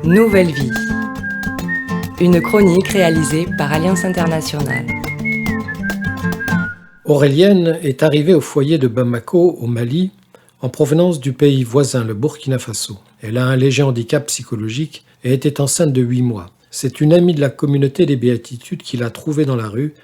Nouvelle vie. Une chronique réalisée par Alliance Internationale. Aurélienne est arrivée au foyer de Bamako, au Mali, en provenance du pays voisin, le Burkina Faso. Elle a un léger handicap psychologique et était enceinte de 8 mois. C'est une amie de la communauté des Béatitudes qui l'a trouvée dans la rue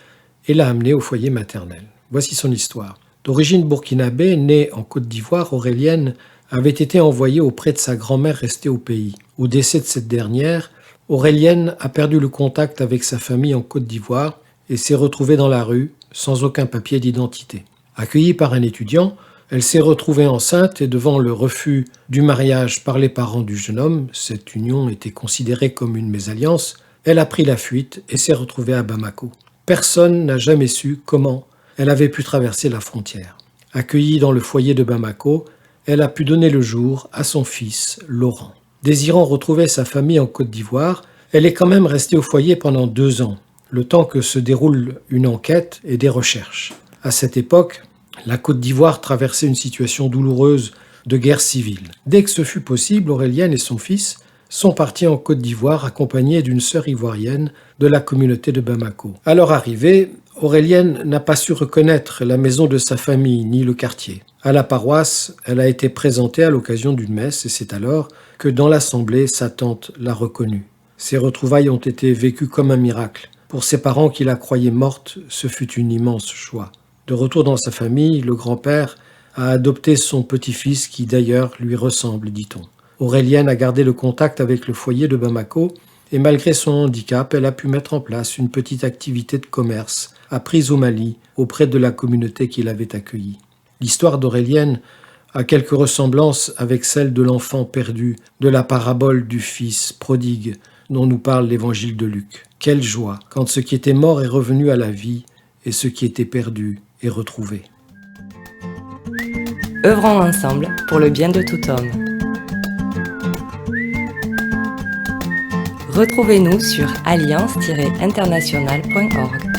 et l'a amenée au foyer maternel. Voici son histoire. D'origine burkinabé, née en Côte d'Ivoire, Aurélienne avait été envoyée auprès de sa grand-mère restée au pays. Au décès de cette dernière, Aurélienne a perdu le contact avec sa famille en Côte d'Ivoire et s'est retrouvée dans la rue, sans aucun papier d'identité. Accueillie par un étudiant, elle s'est retrouvée enceinte et devant le refus du mariage par les parents du jeune homme, cette union était considérée comme une mésalliance, elle a pris la fuite et s'est retrouvée à Bamako. Personne n'a jamais su comment elle avait pu traverser la frontière. Accueillie dans le foyer de Bamako, elle a pu donner le jour à son fils, Laurent. Désirant retrouver sa famille en Côte d'Ivoire, elle est quand même restée au foyer pendant 2 ans, le temps que se déroule une enquête et des recherches. À cette époque, la Côte d'Ivoire traversait une situation douloureuse de guerre civile. Dès que ce fut possible, Aurélienne et son fils sont partis en Côte d'Ivoire accompagnés d'une sœur ivoirienne de la communauté de Bamako. À leur arrivée, Aurélienne n'a pas su reconnaître la maison de sa famille ni le quartier. À la paroisse, elle a été présentée à l'occasion d'une messe et c'est alors que dans l'assemblée, sa tante l'a reconnue. Ces retrouvailles ont été vécues comme un miracle. Pour ses parents qui la croyaient morte, ce fut une immense joie. De retour dans sa famille, le grand-père a adopté son petit-fils qui d'ailleurs lui ressemble, dit-on. Aurélienne a gardé le contact avec le foyer de Bamako et malgré son handicap, elle a pu mettre en place une petite activité de commerce apprise au Mali auprès de la communauté qui l'avait accueillie. L'histoire d'Aurélienne a quelques ressemblances avec celle de l'enfant perdu de la parabole du fils prodigue dont nous parle l'évangile de Luc. Quelle joie quand ce qui était mort est revenu à la vie et ce qui était perdu est retrouvé. Œuvrons ensemble pour le bien de tout homme. Retrouvez-nous sur alliance-internationale.org.